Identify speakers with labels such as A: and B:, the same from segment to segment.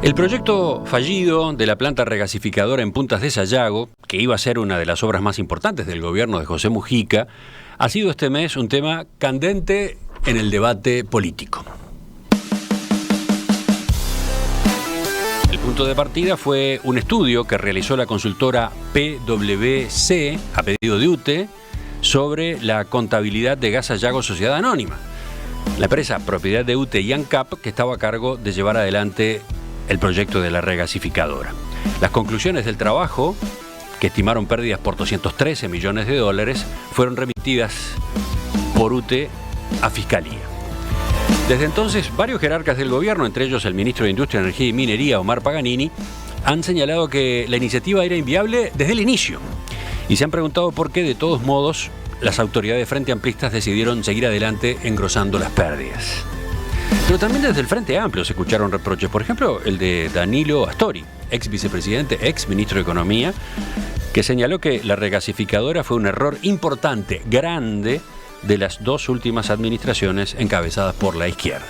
A: El proyecto fallido de la planta regasificadora en Puntas de Sayago, que iba a ser una de las obras más importantes del gobierno de José Mujica, ha sido este mes un tema candente en el debate político. El punto de partida fue un estudio que realizó la consultora PwC, a pedido de UTE, sobre la contabilidad de Gas Sayago Sociedad Anónima, la empresa propiedad de UTE y ANCAP, que estaba a cargo de llevar adelante el proyecto de la regasificadora. Las conclusiones del trabajo, que estimaron pérdidas por 213 millones de dólares, fueron remitidas por UTE a Fiscalía. Desde entonces, varios jerarcas del gobierno, entre ellos el ministro de Industria, Energía y Minería, Omar Paganini, han señalado que la iniciativa era inviable desde el inicio. Y se han preguntado por qué, de todos modos, las autoridades frente amplistas decidieron seguir adelante engrosando las pérdidas. Pero también desde el Frente Amplio se escucharon reproches. Por ejemplo, el de Danilo Astori, ex vicepresidente, ex ministro de Economía, que señaló que la regasificadora fue un error importante, grande, de las dos últimas administraciones encabezadas por la izquierda.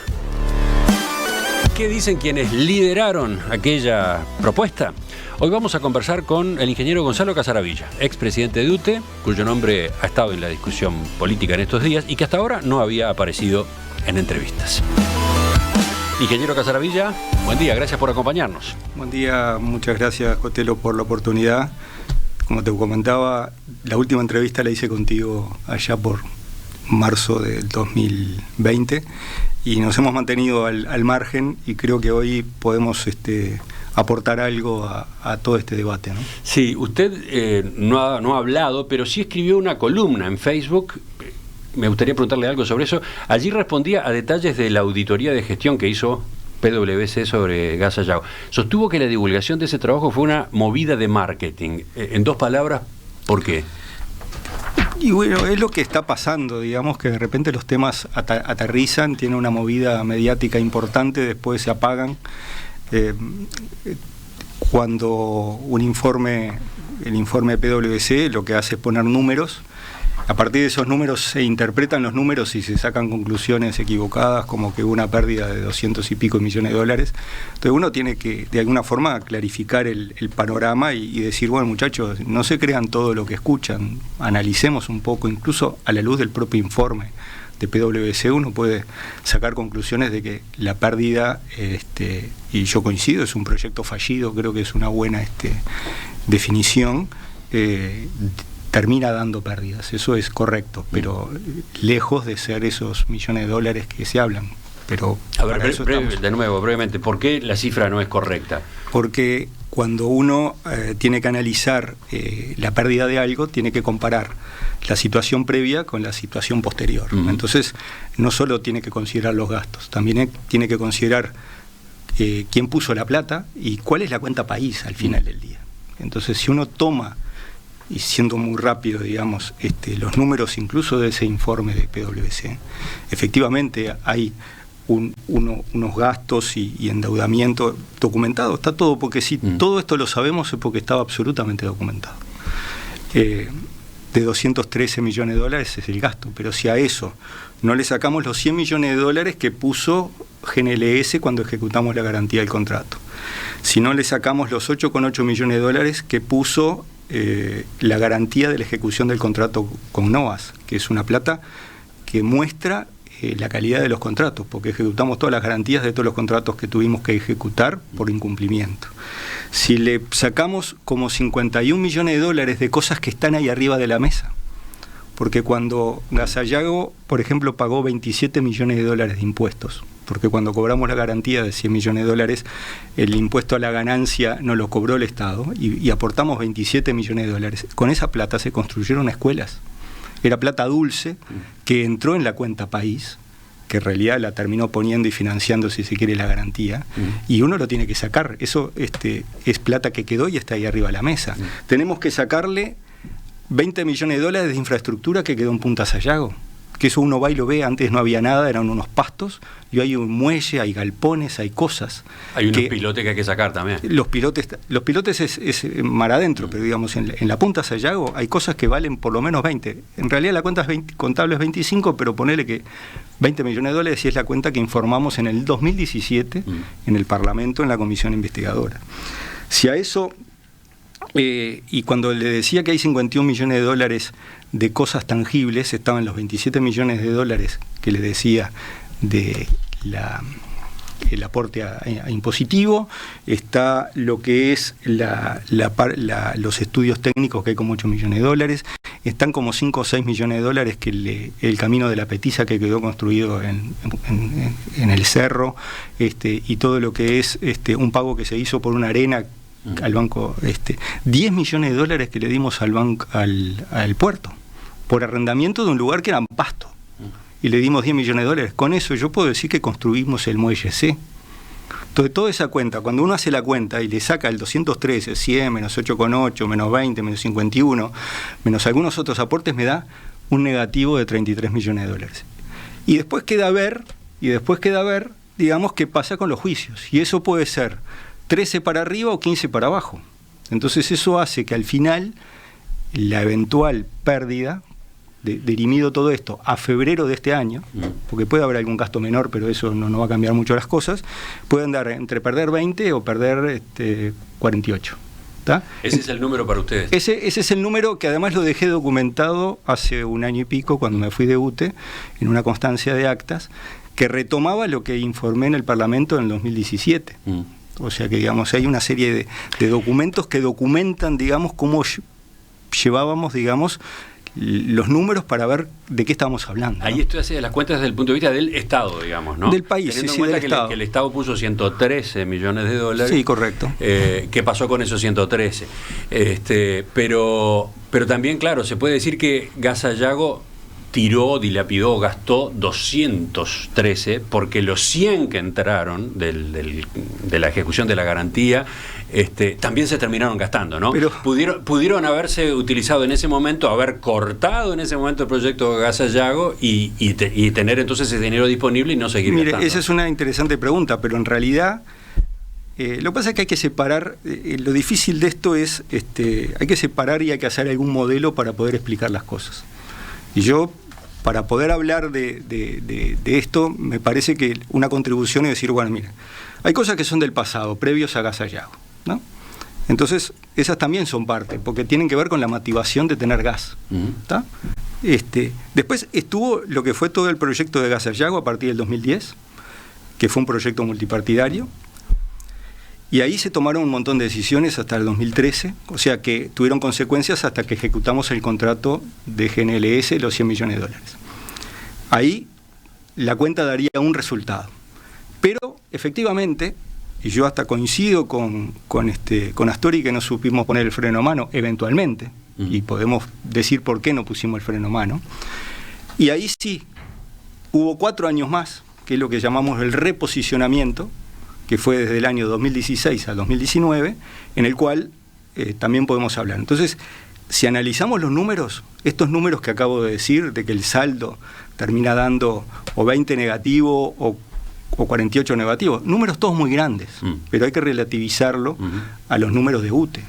A: ¿Qué dicen quienes lideraron aquella propuesta? Hoy vamos a conversar con el ingeniero Gonzalo Casaravilla, expresidente de UTE, cuyo nombre ha estado en la discusión política en estos días y que hasta ahora no había aparecido en entrevistas. Ingeniero Casaravilla, buen día, gracias por acompañarnos.
B: Buen día, muchas gracias, Cotelo, por la oportunidad. Como te comentaba, la última entrevista la hice contigo allá por marzo del 2020 y nos hemos mantenido al margen y creo que hoy podemos aportar algo a todo este debate, ¿no?
A: Sí, usted no ha hablado, pero sí escribió una columna en Facebook. Me gustaría preguntarle algo sobre eso. Allí respondía a detalles de la auditoría de gestión que hizo PwC sobre Gas Sayago. Sostuvo que la divulgación de ese trabajo fue una movida de marketing. En dos palabras, ¿por qué?
B: Y bueno, es lo que está pasando, digamos que de repente los temas aterrizan, tienen una movida mediática importante, después se apagan. Cuando el informe de PwC lo que hace es poner números. A partir de esos números se interpretan los números y se sacan conclusiones equivocadas, como que hubo una pérdida de 200 y pico millones de dólares. Entonces uno tiene que, de alguna forma, clarificar el panorama y decir, bueno, muchachos, no se crean todo lo que escuchan, analicemos un poco, incluso a la luz del propio informe de PwC uno puede sacar conclusiones de que la pérdida, y yo coincido, es un proyecto fallido, creo que es una buena definición, termina dando pérdidas, eso es correcto, pero lejos de ser esos millones de dólares que se hablan. Pero
A: a ver, de nuevo, brevemente, ¿por qué la cifra no es correcta?
B: Porque cuando uno tiene que analizar la pérdida de algo, tiene que comparar la situación previa con la situación posterior. Entonces, no solo tiene que considerar los gastos, también tiene que considerar quién puso la plata y cuál es la cuenta país al final del día. Entonces, si uno toma, y siendo muy rápido, digamos, los números incluso de ese informe de PwC, efectivamente hay unos gastos y endeudamiento documentado, está todo, porque si todo esto lo sabemos es porque estaba absolutamente documentado. De 213 millones de dólares es el gasto, pero si a eso no le sacamos los 100 millones de dólares que puso GNLS cuando ejecutamos la garantía del contrato, si no le sacamos los 8,8 millones de dólares que puso la garantía de la ejecución del contrato con NOAS, que es una plata que muestra la calidad de los contratos, porque ejecutamos todas las garantías de todos los contratos que tuvimos que ejecutar por incumplimiento. Si le sacamos como 51 millones de dólares de cosas que están ahí arriba de la mesa, porque cuando Gas Sayago, por ejemplo, pagó 27 millones de dólares de impuestos, porque cuando cobramos la garantía de 100 millones de dólares, el impuesto a la ganancia no lo cobró el Estado y aportamos 27 millones de dólares. Con esa plata se construyeron escuelas. Era plata dulce que entró en la cuenta país, que en realidad la terminó poniendo y financiando, si se quiere, la garantía, y uno lo tiene que sacar. Eso es plata que quedó y está ahí arriba de la mesa. Tenemos que sacarle 20 millones de dólares de infraestructura que quedó en Punta Sayago, que eso uno va y lo ve, antes no había nada, eran unos pastos, y hay un muelle, hay galpones, hay cosas.
A: Hay unos pilotes que hay que sacar también.
B: Los pilotes es mar adentro, pero digamos, en la punta Sayago hay cosas que valen por lo menos 20. En realidad la cuenta contable es 25, pero ponele que 20 millones de dólares, y es la cuenta que informamos en el 2017 en el Parlamento, en la comisión investigadora. Si a eso... y cuando le decía que hay 51 millones de dólares de cosas tangibles, estaban los 27 millones de dólares que le decía de el aporte a impositivo, está lo que es los estudios técnicos, que hay como 8 millones de dólares, están como 5 o 6 millones de dólares que el camino de la Petiza que quedó construido en el cerro, y todo lo que es un pago que se hizo por una arena al banco, 10 millones de dólares que le dimos al puerto por arrendamiento de un lugar que era pasto, y le dimos 10 millones de dólares. Con eso yo puedo decir que construimos el muelle C. Entonces toda esa cuenta, cuando uno hace la cuenta y le saca el 213, 100, menos 8,8, menos 20, menos 51, menos algunos otros aportes, me da un negativo de 33 millones de dólares. Y después queda ver, digamos, qué pasa con los juicios. Y eso puede ser 13 para arriba o 15 para abajo. Entonces eso hace que al final la eventual pérdida, dirimido todo esto a febrero de este año, porque puede haber algún gasto menor, pero eso no va a cambiar mucho las cosas, puede andar entre perder 20 o perder 48. ¿Tá?
A: ¿Ese es el número para ustedes?
B: Ese es el número que además lo dejé documentado hace un año y pico, cuando me fui de UTE, en una constancia de actas, que retomaba lo que informé en el Parlamento en el 2017. O sea que, digamos, hay una serie de documentos que documentan, digamos, cómo llevábamos, digamos, los números para ver de qué estamos hablando, ¿no?
A: Ahí estoy haciendo las cuentas desde el punto de vista del Estado, digamos, ¿no?
B: Del país,
A: teniendo
B: sí,
A: en cuenta
B: del Estado.
A: Que el Estado puso 113 millones de dólares.
B: Sí, correcto.
A: ¿Qué pasó con esos 113? Pero también, claro, se puede decir que Gas Sayago tiró, dilapidó, gastó 213, porque los 100 que entraron de la ejecución de la garantía también se terminaron gastando, ¿no?
B: Pero
A: pudieron haberse utilizado en ese momento, haber cortado en ese momento el proyecto Gas Sayago y tener entonces ese dinero disponible y no seguir gastando.
B: Mire, esa es una interesante pregunta, pero en realidad lo que pasa es que hay que separar, lo difícil de esto es, hay que separar y hay que hacer algún modelo para poder explicar las cosas. Y yo, para poder hablar de esto, me parece que una contribución es decir, bueno, mira, hay cosas que son del pasado, previos a Gas Sayago, ¿no? Entonces, esas también son parte, porque tienen que ver con la motivación de tener gas. ¿Tá? Después estuvo lo que fue todo el proyecto de Gas Sayago a partir del 2010, que fue un proyecto multipartidario, y ahí se tomaron un montón de decisiones hasta el 2013, o sea que tuvieron consecuencias hasta que ejecutamos el contrato de GNLS, los 100 millones de dólares. Ahí la cuenta daría un resultado. Pero efectivamente, y yo hasta coincido con Astori, que no supimos poner el freno a mano eventualmente, y podemos decir por qué no pusimos el freno a mano. Y ahí sí, hubo 4 años más, que es lo que llamamos el reposicionamiento, que fue desde el año 2016 al 2019, en el cual también podemos hablar. Entonces, si analizamos los números, estos números que acabo de decir, de que el saldo termina dando o 20 negativo o 48 negativo, números todos muy grandes, pero hay que relativizarlo a los números de UTE.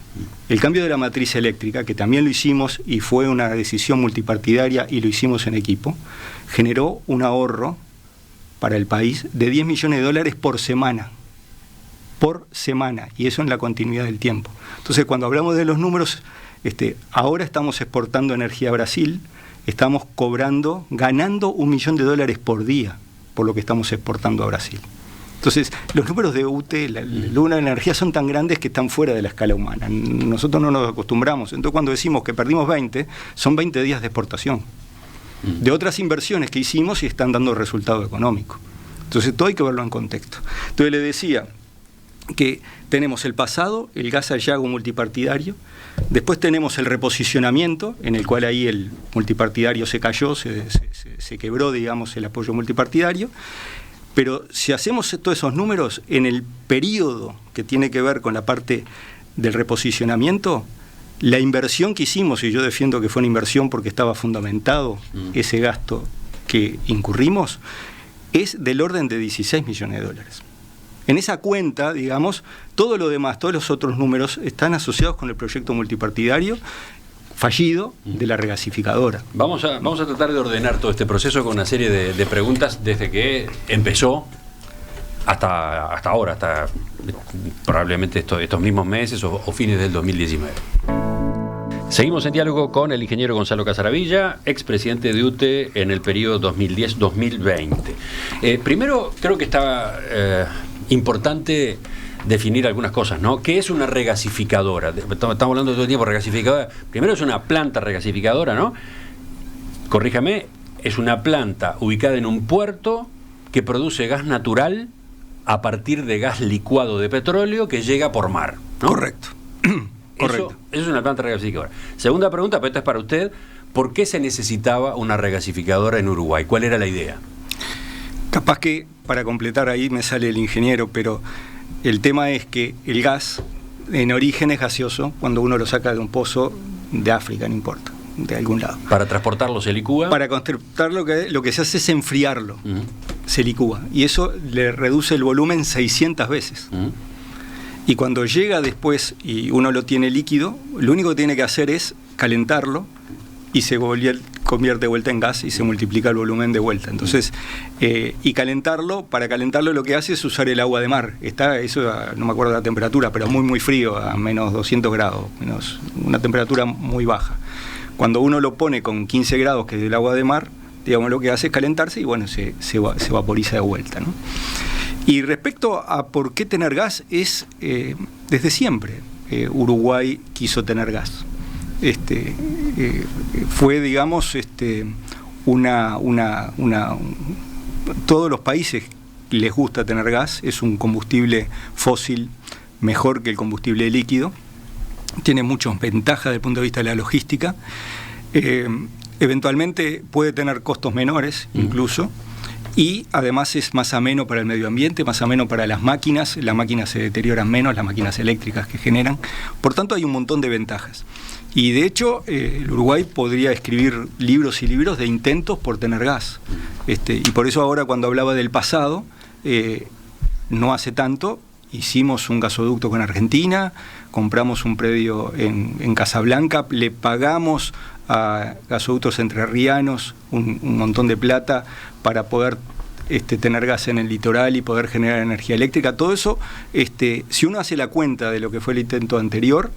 B: El cambio de la matriz eléctrica, que también lo hicimos y fue una decisión multipartidaria y lo hicimos en equipo, generó un ahorro para el país de 10 millones de dólares por semana, y eso en la continuidad del tiempo. Entonces, cuando hablamos de los números, ahora estamos exportando energía a Brasil, estamos ganando $1 millón por día por lo que estamos exportando a Brasil. Entonces, los números de UTE, la energía, son tan grandes que están fuera de la escala humana. Nosotros no nos acostumbramos. Entonces, cuando decimos que perdimos 20, son 20 días de exportación de otras inversiones que hicimos y están dando resultado económico. Entonces, todo hay que verlo en contexto. Entonces, le decía que tenemos el pasado, el Gas Sayago multipartidario, después tenemos el reposicionamiento, en el cual ahí el multipartidario se cayó, se quebró, digamos, el apoyo multipartidario, pero si hacemos todos esos números, en el periodo que tiene que ver con la parte del reposicionamiento, la inversión que hicimos, y yo defiendo que fue una inversión porque estaba fundamentado ese gasto que incurrimos es del orden de 16 millones de dólares. En esa cuenta, digamos, todo lo demás, todos los otros números están asociados con el proyecto multipartidario fallido de la regasificadora.
A: Vamos a tratar de ordenar todo este proceso con una serie de preguntas desde que empezó hasta ahora, hasta probablemente estos mismos meses o fines del 2019. Seguimos en diálogo con el ingeniero Gonzalo Casaravilla, expresidente de UTE en el periodo 2010-2020. Primero, creo que está importante definir algunas cosas, ¿no? ¿Qué es una regasificadora? Estamos hablando todo el tiempo de regasificadora. Primero es una planta regasificadora, ¿no? Corríjame, es una planta ubicada en un puerto que produce gas natural a partir de gas licuado de petróleo que llega por mar, ¿no?
B: Correcto. Correcto.
A: Eso es una planta regasificadora. Segunda pregunta, pero esta es para usted. ¿Por qué se necesitaba una regasificadora en Uruguay? ¿Cuál era la idea?
B: Capaz que para completar ahí me sale el ingeniero, pero el tema es que el gas en origen es gaseoso cuando uno lo saca de un pozo de África, no importa, de algún lado.
A: ¿Para transportarlo se licúa?
B: Para transportarlo lo que se hace es enfriarlo, se licúa, y eso le reduce el volumen 600 veces. Y cuando llega después y uno lo tiene líquido, lo único que tiene que hacer es calentarlo y se convierte de vuelta en gas y se multiplica el volumen de vuelta. Entonces, y para calentarlo lo que hace es usar el agua de mar. No me acuerdo de la temperatura, pero muy frío, a menos 200 grados, una temperatura muy baja. Cuando uno lo pone con 15 grados, que es el agua de mar, digamos, lo que hace es calentarse y bueno, se vaporiza de vuelta, ¿no? Y respecto a por qué tener gas, es desde siempre Uruguay quiso tener gas. Fue, digamos, todos los países les gusta tener gas, es un combustible fósil mejor que el combustible líquido, tiene muchas ventajas desde el punto de vista de la logística, eventualmente puede tener costos menores incluso, y además es más ameno para el medio ambiente, más ameno para las máquinas se deterioran menos, las máquinas eléctricas que generan, por tanto hay un montón de ventajas. Y de hecho, el Uruguay podría escribir libros y libros de intentos por tener gas. Y por eso ahora cuando hablaba del pasado, no hace tanto, hicimos un gasoducto con Argentina, compramos un predio en Casablanca, le pagamos a gasoductos entrerrianos un montón de plata para poder tener gas en el litoral y poder generar energía eléctrica. Todo eso, si uno hace la cuenta de lo que fue el intento anterior,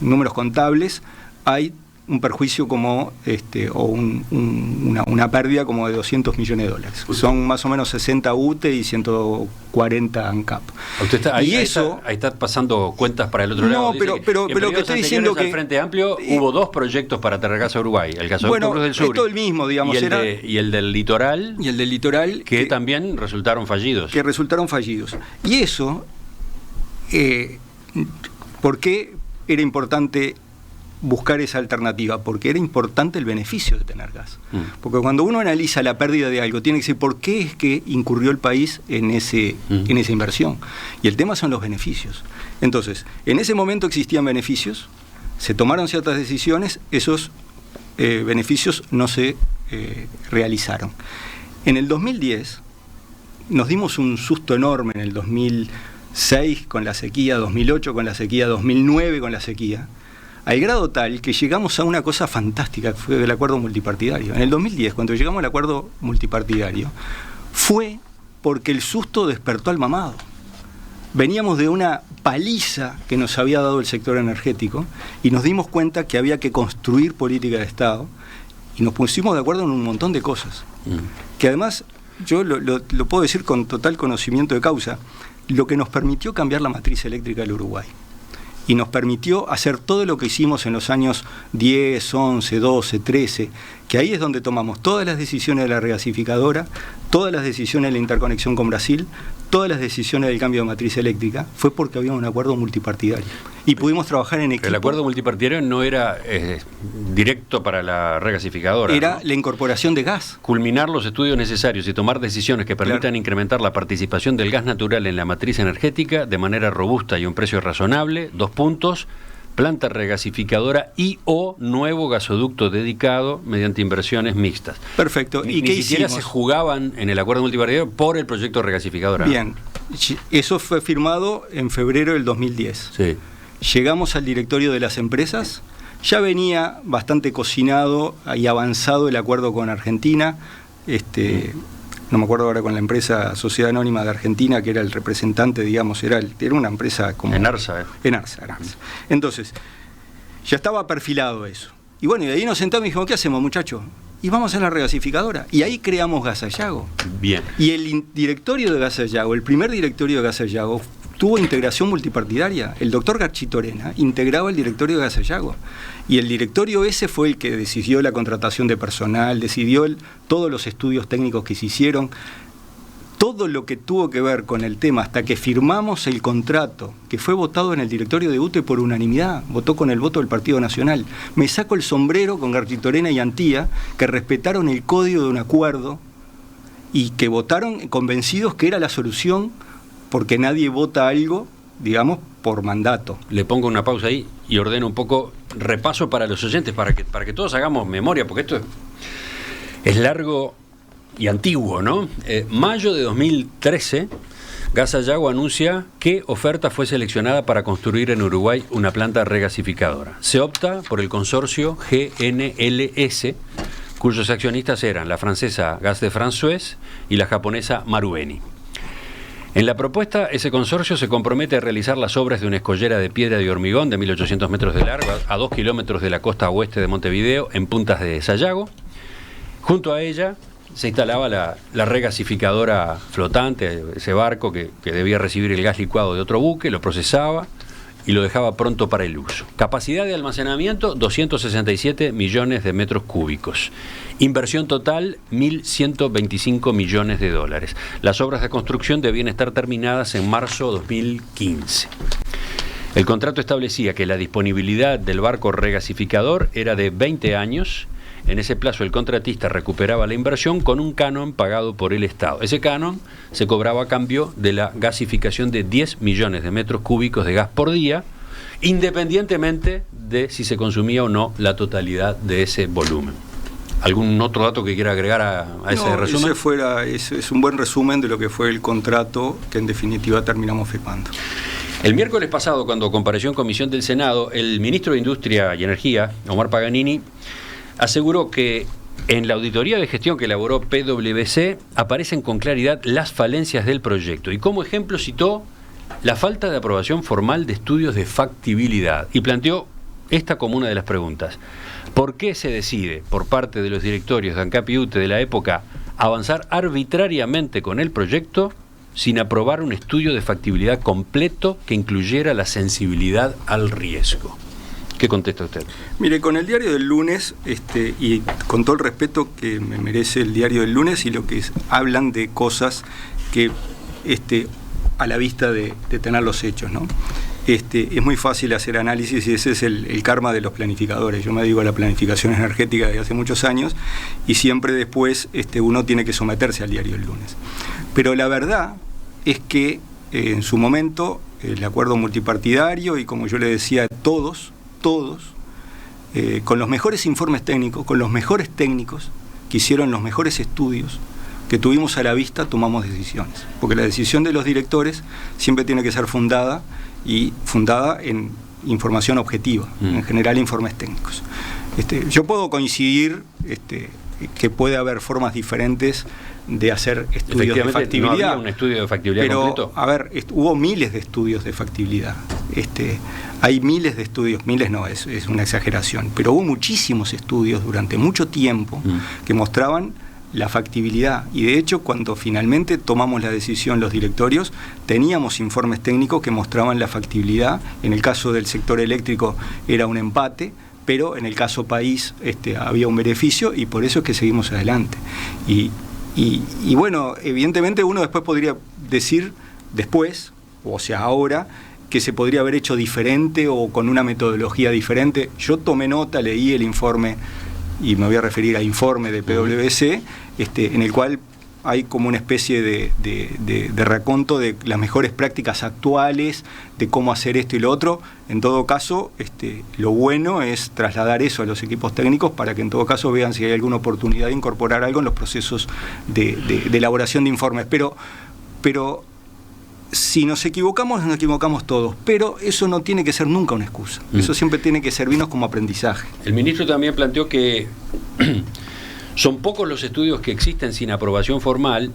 B: números contables, hay un perjuicio como o una pérdida como de 200 millones de dólares. Son más o menos 60 UTE y 140 ANCAP.
A: Usted está, ahí está pasando cuentas para el otro lado.
B: No, pero lo que estoy diciendo que
A: al Frente Amplio hubo dos proyectos para tener gas a Uruguay, el gasoducto Cruz del Sur.
B: Es todo el mismo, digamos,
A: y el del litoral.
B: Y el del litoral
A: que también resultaron fallidos.
B: Y eso, ¿por qué era importante buscar esa alternativa? Porque era importante el beneficio de tener gas. Porque cuando uno analiza la pérdida de algo, tiene que decir por qué es que incurrió el país en esa inversión. Y el tema son los beneficios. Entonces, en ese momento existían beneficios, se tomaron ciertas decisiones, esos beneficios no se realizaron. En el 2010 nos dimos un susto enorme, en el 2006 con la sequía, 2008 con la sequía, 2009 con la sequía, al grado tal que llegamos a una cosa fantástica, que fue el acuerdo multipartidario. En el 2010, cuando llegamos al acuerdo multipartidario, fue porque el susto despertó al mamado. Veníamos de una paliza que nos había dado el sector energético y nos dimos cuenta que había que construir política de Estado y nos pusimos de acuerdo en un montón de cosas. Que además, yo lo puedo decir con total conocimiento de causa, lo que nos permitió cambiar la matriz eléctrica del Uruguay. Y nos permitió hacer todo lo que hicimos en los años 10, 11, 12, 13, que ahí es donde tomamos todas las decisiones de la regasificadora, todas las decisiones de la interconexión con Brasil, todas las decisiones del cambio de matriz eléctrica, fue porque había un acuerdo multipartidario. Y pudimos trabajar en equipo.
A: El acuerdo multipartidario no era directo para la regasificadora.
B: Era,
A: ¿no?,
B: la incorporación de gas.
A: Culminar los estudios necesarios y tomar decisiones que permitan incrementar la participación del gas natural en la matriz energética de manera robusta y a un precio razonable. 2 puntos. planta regasificadora y o nuevo gasoducto dedicado mediante inversiones mixtas.
B: Perfecto.
A: ¿Y qué siquiera se jugaban en el acuerdo multipartidario por el proyecto regasificadora?
B: Bien, eso fue firmado en febrero del 2010.
A: Sí.
B: Llegamos al directorio de las empresas, ya venía bastante cocinado y avanzado el acuerdo con Argentina, no me acuerdo ahora con la empresa Sociedad Anónima de Argentina, que era el representante, digamos, era una empresa como...
A: Enarsa.
B: Enarsa. Entonces, ya estaba perfilado eso. Y bueno, y de ahí nos sentamos y dijimos, ¿qué hacemos, muchachos? Y vamos a la regasificadora. Y ahí creamos Gas Sayago.
A: Bien.
B: Y el directorio de Gas Sayago, el primer directorio de Gas Sayago, tuvo integración multipartidaria. El doctor Garchitorena integraba el directorio de Gas Sayago. Y el directorio ese fue el que decidió la contratación de personal, decidió todos los estudios técnicos que se hicieron, todo lo que tuvo que ver con el tema, hasta que firmamos el contrato, que fue votado en el directorio de UTE por unanimidad, votó con el voto del Partido Nacional. Me saco el sombrero con Garchitorena y Antía, que respetaron el código de un acuerdo y que votaron convencidos que era la solución, porque nadie vota algo, digamos, por mandato.
A: Le pongo una pausa ahí y ordeno un poco, repaso para los oyentes, para que todos hagamos memoria, porque esto es largo y antiguo, ¿no? Mayo de 2013, Gas Sayago anuncia que oferta fue seleccionada para construir en Uruguay una planta regasificadora. Se opta por el consorcio GNLS, cuyos accionistas eran la francesa Gas de France Suez y la japonesa Marubeni. En la propuesta, ese consorcio se compromete a realizar las obras de una escollera de piedra y hormigón de 1.800 metros de largo a 2 kilómetros de la costa oeste de Montevideo, en Puntas de Sayago. Junto a ella se instalaba la regasificadora flotante, ese barco que debía recibir el gas licuado de otro buque, lo procesaba y lo dejaba pronto para el uso. Capacidad de almacenamiento, 267 millones de metros cúbicos. Inversión total, 1.125 millones de dólares. Las obras de construcción debían estar terminadas en marzo de 2015. El contrato establecía que la disponibilidad del barco regasificador era de 20 años. En ese plazo el contratista recuperaba la inversión con un canon pagado por el Estado. Ese canon se cobraba a cambio de la gasificación de 10 millones de metros cúbicos de gas por día, independientemente de si se consumía o no la totalidad de ese volumen. ¿Algún otro dato que quiera agregar a ese resumen?
B: Ese es un buen resumen de lo que fue el contrato que en definitiva terminamos firmando.
A: El miércoles pasado, cuando compareció en comisión del Senado, el ministro de Industria y Energía, Omar Paganini, aseguró que en la auditoría de gestión que elaboró PwC aparecen con claridad las falencias del proyecto y como ejemplo citó la falta de aprobación formal de estudios de factibilidad y planteó esta como una de las preguntas. ¿Por qué se decide por parte de los directorios de ANCAP y UTE de la época avanzar arbitrariamente con el proyecto sin aprobar un estudio de factibilidad completo que incluyera la sensibilidad al riesgo? ¿Qué contesta usted?
B: Mire, con el diario del lunes, y con todo el respeto que me merece el diario del lunes y lo que hablan de cosas que a la vista de tener los hechos, ¿no? Es muy fácil hacer análisis y ese es el karma de los planificadores. Yo me dedico a la planificación energética desde hace muchos años y siempre después uno tiene que someterse al diario del lunes. Pero la verdad es que en su momento el acuerdo multipartidario y como yo le decía, todos, con los mejores informes técnicos, con los mejores técnicos que hicieron los mejores estudios que tuvimos a la vista, tomamos decisiones. Porque la decisión de los directores siempre tiene que ser fundada en información objetiva, en general informes técnicos. Yo puedo coincidir que puede haber formas diferentes de hacer estudios de factibilidad.
A: ¿No había un estudio de factibilidad completo?
B: A ver, hubo miles de estudios de factibilidad. Hay miles de estudios, miles no, es una exageración, pero hubo muchísimos estudios durante mucho tiempo que mostraban la factibilidad. Y de hecho, cuando finalmente tomamos la decisión los directorios, teníamos informes técnicos que mostraban la factibilidad. En el caso del sector eléctrico era un empate, pero en el caso país había un beneficio y por eso es que seguimos adelante. Y bueno, evidentemente uno después podría decir, ahora, que se podría haber hecho diferente o con una metodología diferente. Yo tomé nota, leí el informe, y me voy a referir a informe de PwC, en el cual hay como una especie de raconto de las mejores prácticas actuales, de cómo hacer esto y lo otro. En todo caso, lo bueno es trasladar eso a los equipos técnicos para que en todo caso vean si hay alguna oportunidad de incorporar algo en los procesos de elaboración de informes. Pero si nos equivocamos todos, pero eso no tiene que ser nunca una excusa. Eso siempre tiene que servirnos como aprendizaje.
A: El ministro también planteó que son pocos los estudios que existen sin aprobación formal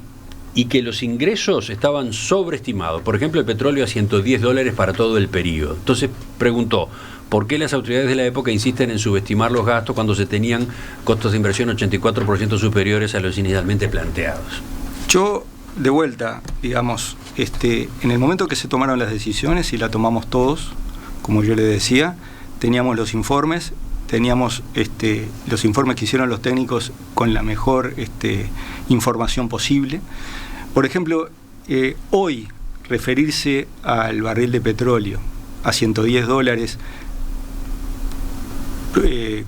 A: y que los ingresos estaban sobreestimados. Por ejemplo, el petróleo a $110 para todo el periodo. Entonces preguntó, ¿por qué las autoridades de la época insisten en subestimar los gastos cuando se tenían costos de inversión 84% superiores a los inicialmente planteados?
B: Yo, de vuelta, digamos, en el momento que se tomaron las decisiones, y la tomamos todos, como yo le decía, teníamos los informes, teníamos los informes que hicieron los técnicos con la mejor información posible. Por ejemplo, hoy referirse al barril de petróleo a $110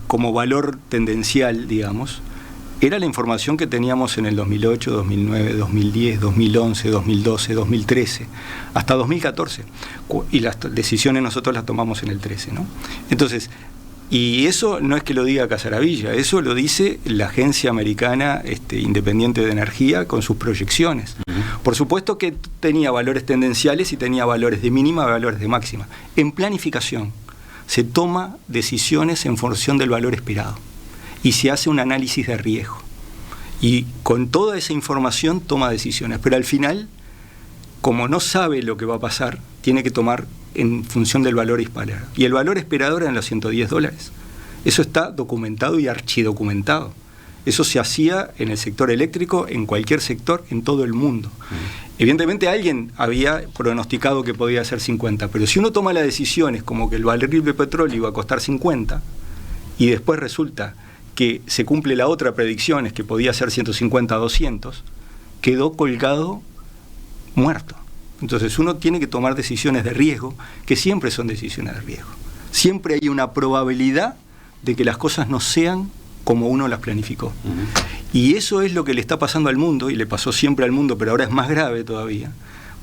B: como valor tendencial, digamos, era la información que teníamos en el 2008, 2009, 2010, 2011, 2012, 2013, hasta 2014. Y las decisiones nosotros las tomamos en el 13, ¿no? Entonces, y eso no es que lo diga Casaravilla, eso lo dice la agencia americana independiente de energía con sus proyecciones. Por supuesto que tenía valores tendenciales y tenía valores de mínima y valores de máxima. En planificación se toma decisiones en función del valor esperado y se hace un análisis de riesgo. Y con toda esa información toma decisiones. Pero al final, como no sabe lo que va a pasar, tiene que tomar en función del valor esperado. Y el valor esperado eran los $110. Eso está documentado y archidocumentado. Eso se hacía en el sector eléctrico, en cualquier sector, en todo el mundo. Evidentemente alguien había pronosticado que podía ser 50, pero si uno toma las decisiones como que el barril de petróleo iba a costar 50 y después resulta que se cumple la otra predicción, es que podía ser 150 a 200, quedó colgado muerto. Entonces uno tiene que tomar decisiones de riesgo, que siempre son decisiones de riesgo. Siempre hay una probabilidad de que las cosas no sean como uno las planificó. Y eso es lo que le está pasando al mundo, y le pasó siempre al mundo, pero ahora es más grave todavía,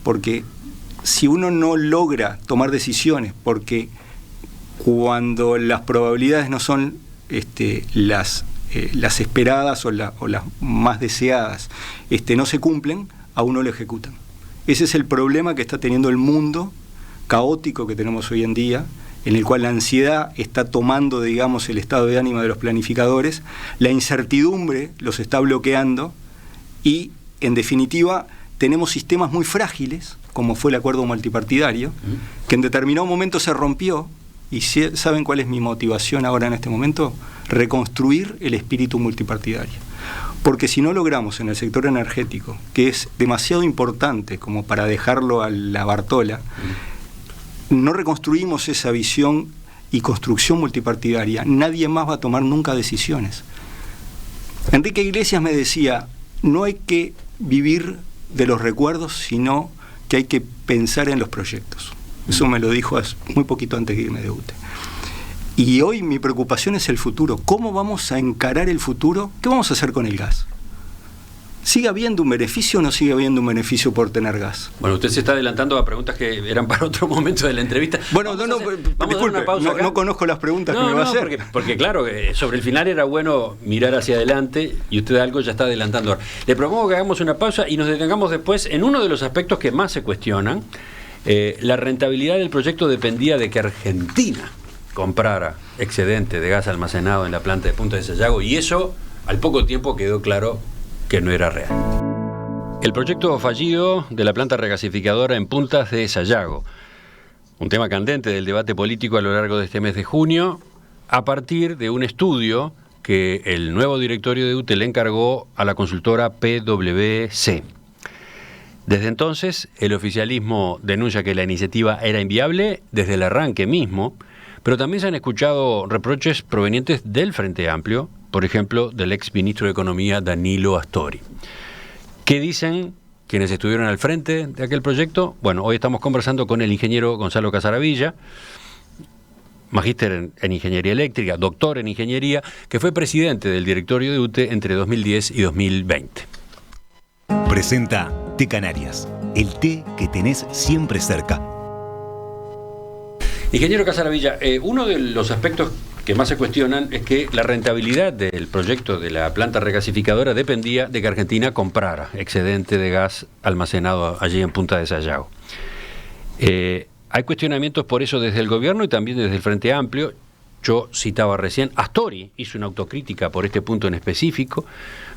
B: porque si uno no logra tomar decisiones, porque cuando las probabilidades no son las esperadas o las más deseadas, no se cumplen, a uno lo ejecutan. Ese es el problema que está teniendo el mundo caótico que tenemos hoy en día, en el cual la ansiedad está tomando, digamos, el estado de ánimo de los planificadores, la incertidumbre los está bloqueando y, en definitiva, tenemos sistemas muy frágiles, como fue el acuerdo multipartidario, que en determinado momento se rompió. ¿Y saben cuál es mi motivación ahora en este momento? Reconstruir el espíritu multipartidario. Porque si no logramos en el sector energético, que es demasiado importante como para dejarlo a la Bartola, no reconstruimos esa visión y construcción multipartidaria, nadie más va a tomar nunca decisiones. Enrique Iglesias me decía, no hay que vivir de los recuerdos, sino que hay que pensar en los proyectos. Eso me lo dijo muy poquito antes de irme de UTE. Y hoy mi preocupación es el futuro. ¿Cómo vamos a encarar el futuro? ¿Qué vamos a hacer con el gas? ¿Sigue habiendo un beneficio o no sigue habiendo un beneficio por tener gas?
A: Bueno, usted se está adelantando a preguntas que eran para otro momento de la entrevista.
B: Bueno, disculpe, no conozco las preguntas que me va a hacer.
A: Porque claro, sobre el final era bueno mirar hacia adelante y usted algo ya está adelantando ahora. Le propongo que hagamos una pausa y nos detengamos después en uno de los aspectos que más se cuestionan. La rentabilidad del proyecto dependía de que Argentina comprara excedente de gas almacenado en la planta de Punta de Sayago, y eso al poco tiempo quedó claro que no era real. El proyecto fallido de la planta regasificadora en Puntas de Sayago, un tema candente del debate político a lo largo de este mes de junio, a partir de un estudio que el nuevo directorio de UTE le encargó a la consultora PwC. Desde entonces, el oficialismo denuncia que la iniciativa era inviable desde el arranque mismo, pero también se han escuchado reproches provenientes del Frente Amplio, por ejemplo, del ex ministro de Economía Danilo Astori. ¿Qué dicen quienes estuvieron al frente de aquel proyecto? Bueno, hoy estamos conversando con el ingeniero Gonzalo Casaravilla, magíster en Ingeniería Eléctrica, doctor en Ingeniería, que fue presidente del directorio de UTE entre 2010 y 2020.
C: presenta Té Canarias, el té que tenés siempre cerca.
A: Ingeniero Casaravilla, uno de los aspectos que más se cuestionan es que la rentabilidad del proyecto de la planta regasificadora dependía de que Argentina comprara excedente de gas almacenado allí en Punta de Sayago. Hay cuestionamientos por eso desde el gobierno y también desde el Frente Amplio. Yo citaba recién, Astori hizo una autocrítica por este punto en específico,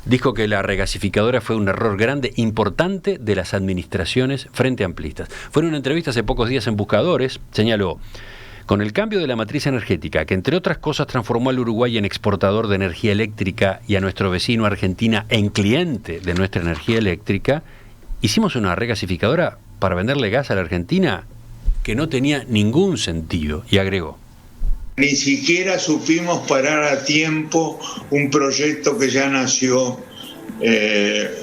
A: dijo que la regasificadora fue un error grande, importante de las administraciones frente amplistas. Fue en una entrevista hace pocos días en Buscadores, señaló: con el cambio de la matriz energética, que entre otras cosas transformó al Uruguay en exportador de energía eléctrica y a nuestro vecino Argentina en cliente de nuestra energía eléctrica, hicimos una regasificadora para venderle gas a la Argentina que no tenía ningún sentido, y agregó:
D: ni siquiera supimos parar a tiempo un proyecto que ya nació desde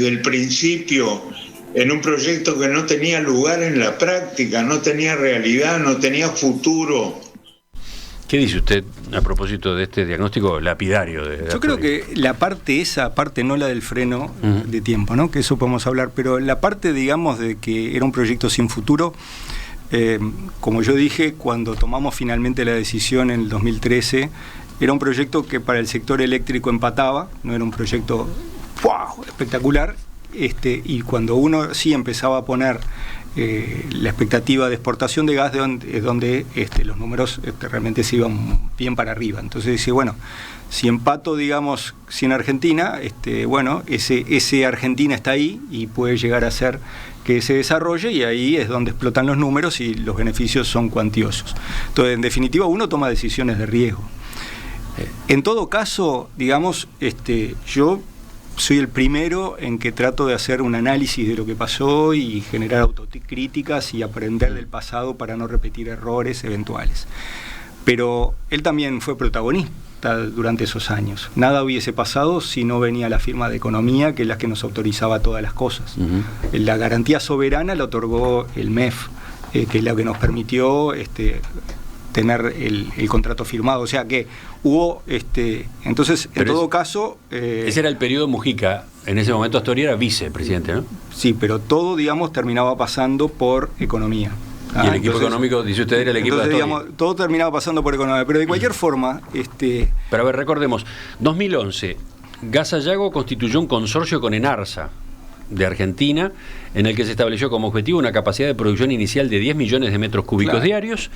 D: el principio, en un proyecto que no tenía lugar en la práctica, no tenía realidad, no tenía futuro.
A: ¿Qué dice usted a propósito de este diagnóstico lapidario?
B: Yo creo que esa parte no la del freno de tiempo, ¿no? Que eso podemos hablar, pero la parte, digamos, de que era un proyecto sin futuro, como yo dije, cuando tomamos finalmente la decisión en el 2013, era un proyecto que para el sector eléctrico empataba, no era un proyecto ¡wow!, espectacular, y cuando uno sí empezaba a poner la expectativa de exportación de gas, es donde los números realmente se iban bien para arriba. Entonces dice, bueno, si empato, digamos, sin Argentina, bueno, ese Argentina está ahí y puede llegar a ser que se desarrolle, y ahí es donde explotan los números y los beneficios son cuantiosos. Entonces, en definitiva, uno toma decisiones de riesgo. En todo caso, digamos, yo soy el primero en que trato de hacer un análisis de lo que pasó y generar autocríticas y aprender del pasado para no repetir errores eventuales. Pero él también fue protagonista durante esos años. Nada hubiese pasado si no venía la firma de economía, que es la que nos autorizaba todas las cosas. La garantía soberana la otorgó el MEF, que es la que nos permitió tener el contrato firmado. O sea que hubo, entonces, en todo caso...
A: ese era el periodo Mujica. En ese momento Astori era vicepresidente, ¿no?
B: Sí, pero todo, digamos, terminaba pasando por economía.
A: Y el equipo económico, dice usted, era el equipo de Astori.
B: Digamos, todo terminaba pasando por economía. Pero de cualquier forma...
A: Pero a ver, recordemos, 2011, Gas Sayago constituyó un consorcio con Enarsa, de Argentina, en el que se estableció como objetivo una capacidad de producción inicial de 10 millones de metros cúbicos diarios,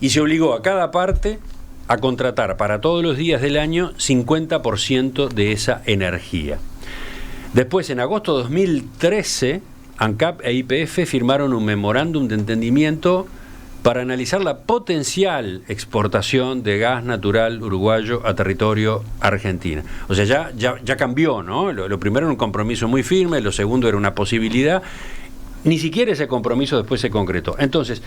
A: y se obligó a cada parte a contratar para todos los días del año 50% de esa energía. Después, en agosto de 2013, ANCAP e YPF firmaron un memorándum de entendimiento para analizar la potencial exportación de gas natural uruguayo a territorio argentino. O sea, ya cambió, ¿no? Lo primero era un compromiso muy firme, lo segundo era una posibilidad. Ni siquiera ese compromiso después se concretó. Entonces,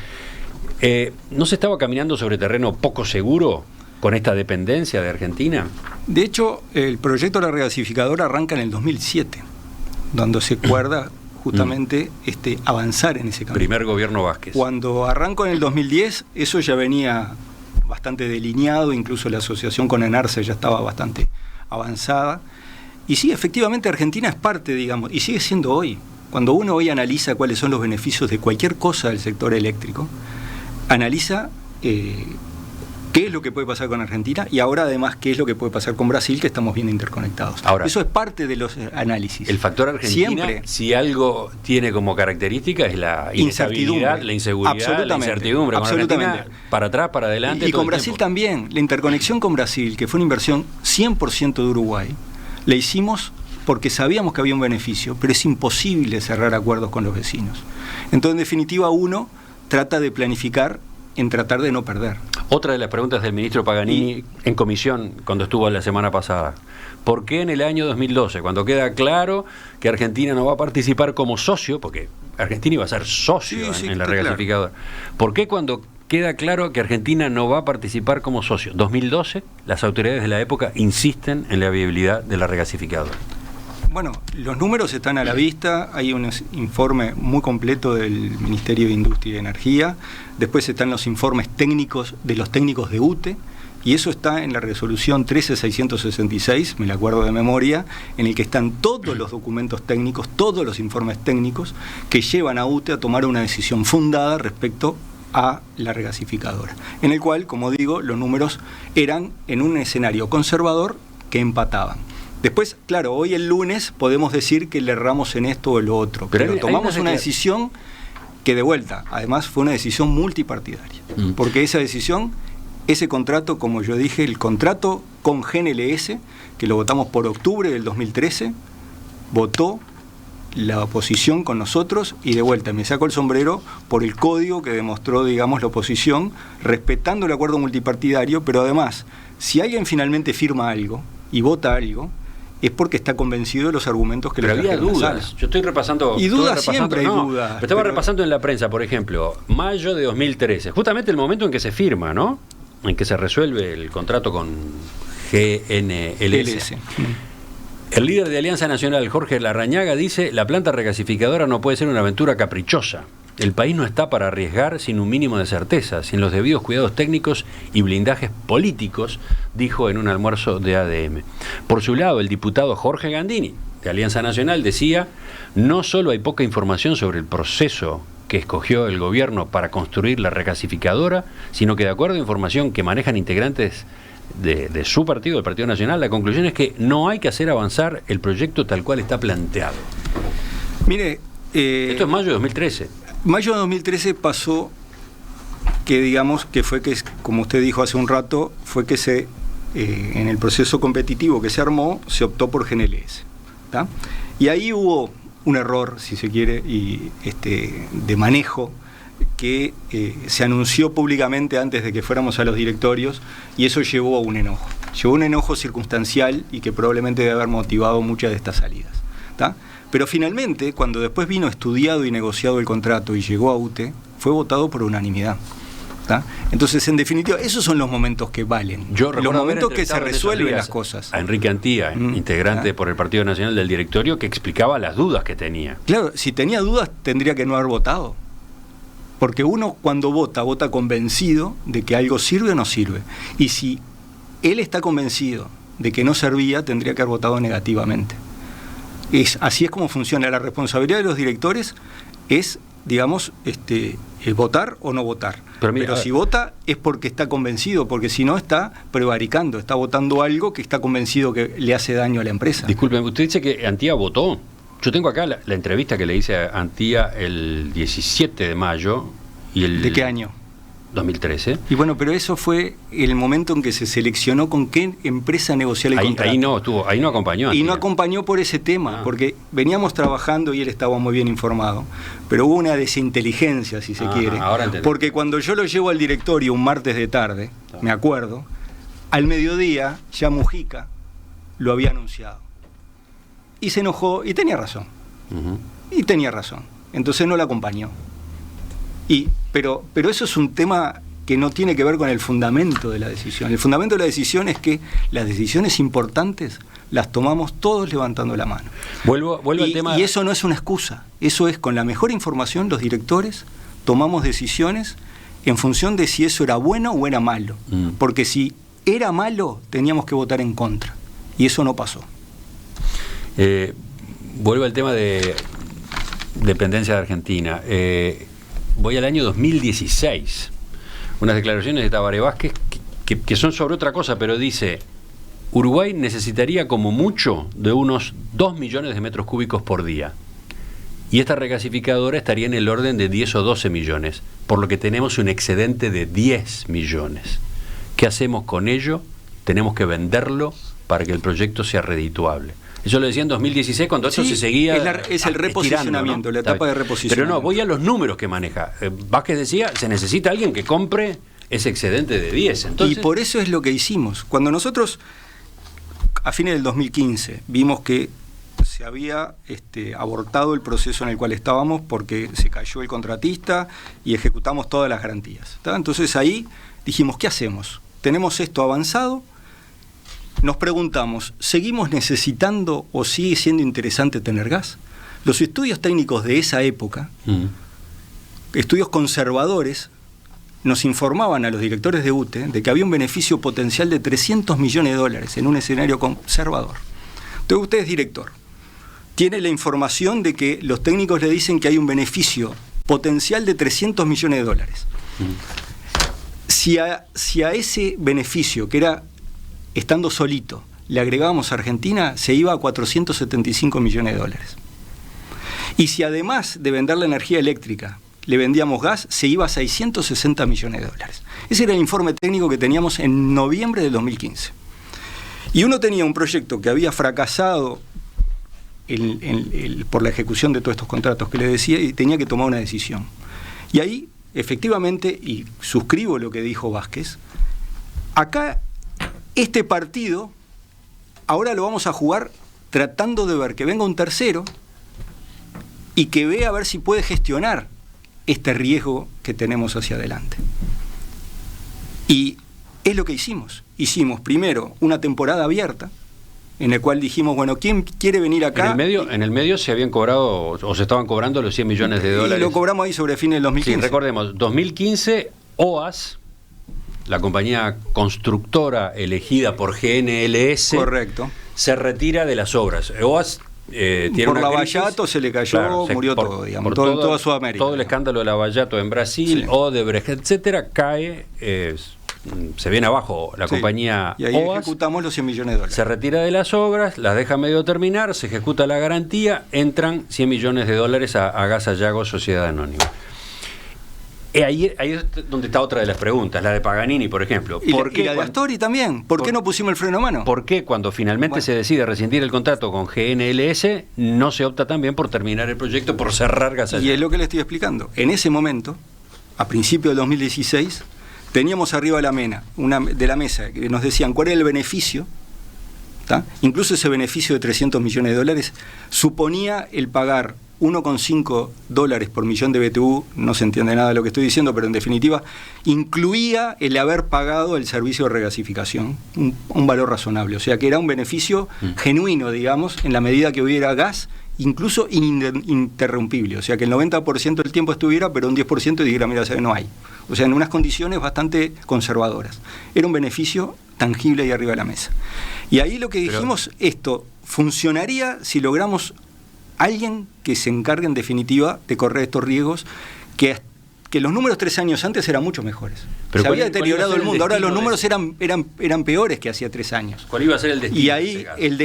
A: ¿no se estaba caminando sobre terreno poco seguro con esta dependencia de Argentina?
B: De hecho, el proyecto de la regasificadora arranca en el 2007, donde se acuerda justamente avanzar en ese camino.
A: Primer gobierno Vázquez.
B: Cuando arrancó en el 2010, eso ya venía bastante delineado, incluso la asociación con Enarsa ya estaba bastante avanzada. Y sí, efectivamente Argentina es parte, digamos, y sigue siendo hoy. Cuando uno hoy analiza cuáles son los beneficios de cualquier cosa del sector eléctrico, analiza qué es lo que puede pasar con Argentina y ahora además qué es lo que puede pasar con Brasil, que estamos bien interconectados.
A: Ahora,
B: eso es parte de los análisis.
A: El factor Argentina, siempre, si algo tiene como característica, es la inestabilidad, la inseguridad, la incertidumbre.
B: Absolutamente.
A: Con para atrás, para adelante.
B: Y con Brasil también. La interconexión con Brasil, que fue una inversión 100% de Uruguay, la hicimos porque sabíamos que había un beneficio, pero es imposible cerrar acuerdos con los vecinos. Entonces, en definitiva, uno trata de planificar en tratar de no perder.
A: Otra de las preguntas del ministro Paganini en comisión cuando estuvo la semana pasada: ¿por qué en el año 2012, cuando queda claro que Argentina no va a participar como socio, porque Argentina iba a ser socio en la regasificadora, ¿por qué cuando queda claro que Argentina no va a participar como socio, 2012, las autoridades de la época insisten en la viabilidad de la regasificadora?
B: Bueno, los números están a la vista, hay un informe muy completo del Ministerio de Industria y Energía, después están los informes técnicos de los técnicos de UTE, y eso está en la resolución 13666, me la acuerdo de memoria, en el que están todos los documentos técnicos, todos los informes técnicos que llevan a UTE a tomar una decisión fundada respecto a la regasificadora, en el cual, como digo, los números eran en un escenario conservador que empataban. Después, claro, hoy el lunes podemos decir que le erramos en esto o en lo otro, pero tomamos una decisión que, de vuelta, además fue una decisión multipartidaria, porque esa decisión, ese contrato, como yo dije, el contrato con GNLS, que lo votamos por octubre del 2013, votó la oposición con nosotros, y de vuelta me saco el sombrero por el código que demostró, digamos, la oposición, respetando el acuerdo multipartidario, pero además, si alguien finalmente firma algo y vota algo, es porque está convencido de los argumentos que le trajeron.
A: Pero había dudas. Yo estoy repasando.
B: Y dudas siempre hay dudas.
A: Pero estaba repasando en la prensa, por ejemplo, mayo de 2013, justamente el momento en que se firma, ¿no? En que se resuelve el contrato con GNLS. El líder de Alianza Nacional, Jorge Larrañaga, dice: la planta regasificadora no puede ser una aventura caprichosa. El país no está para arriesgar sin un mínimo de certeza, sin los debidos cuidados técnicos y blindajes políticos, dijo en un almuerzo de ADM. Por su lado, el diputado Jorge Gandini, de Alianza Nacional, decía: no solo hay poca información sobre el proceso que escogió el gobierno para construir la regasificadora, sino que, de acuerdo a información que manejan integrantes de su partido, el Partido Nacional, la conclusión es que no hay que hacer avanzar el proyecto tal cual está planteado.
B: Mire,
A: esto es mayo de 2013.
B: Mayo de 2013 pasó que, digamos, que fue que, como usted dijo hace un rato, fue que en el proceso competitivo que se armó, se optó por GNLS, ¿tá? Y ahí hubo un error, si se quiere, y de manejo, que se anunció públicamente antes de que fuéramos a los directorios, y eso llevó a un enojo. Llevó un enojo circunstancial y que probablemente debe haber motivado muchas de estas salidas, ¿tá? Pero finalmente, cuando después vino estudiado y negociado el contrato y llegó a UTE, fue votado por unanimidad, ¿tá? Entonces, en definitiva, esos son los momentos que valen. Los momentos que se resuelven las cosas.
A: A Enrique Antía, integrante por el Partido Nacional del directorio, que explicaba las dudas que tenía.
B: Claro, si tenía dudas tendría que no haber votado. Porque uno, cuando vota convencido de que algo sirve o no sirve. Y si él está convencido de que no servía, tendría que haber votado negativamente. Así es como funciona. La responsabilidad de los directores es, digamos, votar o no votar. Pero si vota es porque está convencido, porque si no está prevaricando, está votando algo que está convencido que le hace daño a la empresa.
A: Disculpen, usted dice que Antía votó. Yo tengo acá la entrevista que le hice a Antía el 17 de mayo.
B: ¿De qué año?
A: 2013.
B: Y bueno, pero eso fue el momento en que se seleccionó con qué empresa negociar el contrato.
A: Ahí no acompañó.
B: Antía. Y no acompañó por ese tema, porque veníamos trabajando y él estaba muy bien informado, pero hubo una desinteligencia, si se quiere. Porque cuando yo lo llevo al directorio un martes de tarde, me acuerdo, al mediodía ya Mujica lo había anunciado. Y se enojó, y tenía razón. Y tenía razón. Entonces no la acompañó. Pero eso es un tema que no tiene que ver con el fundamento de la decisión. El fundamento de la decisión es que las decisiones importantes las tomamos todos levantando la mano.
A: Vuelvo al tema.
B: Y eso no es una excusa. Eso es, con la mejor información, los directores tomamos decisiones en función de si eso era bueno o era malo. Porque si era malo, teníamos que votar en contra. Y eso no pasó.
A: Vuelvo al tema de dependencia de Argentina. Voy al año 2016. Unas declaraciones de Tabaré Vázquez que son sobre otra cosa, pero dice: Uruguay necesitaría como mucho de unos 2 millones de metros cúbicos por día. Y esta regasificadora estaría en el orden de 10 o 12 millones, por lo que tenemos un excedente de 10 millones. ¿Qué hacemos con ello? Tenemos que venderlo para que el proyecto sea redituable. Eso lo decía en 2016 cuando esto se seguía.
B: Es el reposicionamiento, ¿no? La etapa de reposicionamiento.
A: Pero no, voy a los números que maneja. Vázquez decía: se necesita alguien que compre ese excedente de 10. Entonces,
B: y por eso es lo que hicimos. Cuando nosotros, a fines del 2015, vimos que se había abortado el proceso en el cual estábamos porque se cayó el contratista y ejecutamos todas las garantías, ¿tá? Entonces ahí dijimos: ¿qué hacemos? Tenemos esto avanzado. Nos preguntamos, ¿seguimos necesitando o sigue siendo interesante tener gas? Los estudios técnicos de esa época, estudios conservadores, nos informaban a los directores de UTE de que había un beneficio potencial de $300 millones en un escenario conservador. Entonces usted es director, tiene la información de que los técnicos le dicen que hay un beneficio potencial de $300 millones. Si a ese beneficio, que era estando solito, le agregábamos a Argentina, se iba a $475 millones. Y si además de vender la energía eléctrica le vendíamos gas, se iba a $660 millones. Ese era el informe técnico que teníamos en noviembre del 2015. Y uno tenía un proyecto que había fracasado por la ejecución de todos estos contratos que le decía, y tenía que tomar una decisión. Y ahí, efectivamente, y suscribo lo que dijo Vázquez, acá este partido ahora lo vamos a jugar tratando de ver que venga un tercero y que vea a ver si puede gestionar este riesgo que tenemos hacia adelante. Y es lo que hicimos. Hicimos primero una temporada abierta, en el cual dijimos, bueno, ¿quién quiere venir acá?
A: En el medio se habían cobrado, o se estaban cobrando los $100 millones.
B: Y lo cobramos ahí sobre fines del 2015.
A: Sí, recordemos, 2015, OAS, la compañía constructora elegida por GNLS,
B: correcto,
A: se retira de las obras. OAS tiene
B: por
A: una
B: Lavallato se le cayó, claro, murió todo, digamos, todo, en toda Sudamérica.
A: Todo el escándalo de Lavallato en Brasil, sí, Odebrecht, etcétera, cae, se viene abajo la compañía
B: y ahí
A: OAS,
B: ejecutamos los $100 millones.
A: Se retira de las obras, las deja medio terminar, se ejecuta la garantía, entran $100 millones a Gas Sayago Sociedad Anónima. Ahí es donde está otra de las preguntas, la de Paganini, por ejemplo.
B: Y la de Astori también. ¿Por qué no pusimos el freno a mano?
A: ¿Por qué cuando finalmente se decide rescindir el contrato con GNLS no se opta también por terminar el proyecto, por cerrar Gas Sayago?
B: Y es lo que le estoy explicando. En ese momento, a principios del 2016, teníamos arriba de la mesa que nos decían cuál era el beneficio, ¿tá? Incluso ese beneficio de $300 millones suponía el pagar $1,5 por millón de BTU, no se entiende nada de lo que estoy diciendo, pero en definitiva incluía el haber pagado el servicio de regasificación, un valor razonable, o sea que era un beneficio genuino, digamos, en la medida que hubiera gas, incluso ininterrumpible, o sea que el 90% del tiempo estuviera, pero un 10% dijera, mira, no hay. O sea, en unas condiciones bastante conservadoras. Era un beneficio tangible ahí arriba de la mesa. Y ahí lo que dijimos, esto funcionaría si logramos alguien que se encargue en definitiva de correr estos riesgos, que los números 3 años antes eran mucho mejores. Se había deteriorado el mundo, ahora los números eran peores que hacía 3 años.
A: ¿Cuál iba a ser el destino?
B: Y ahí el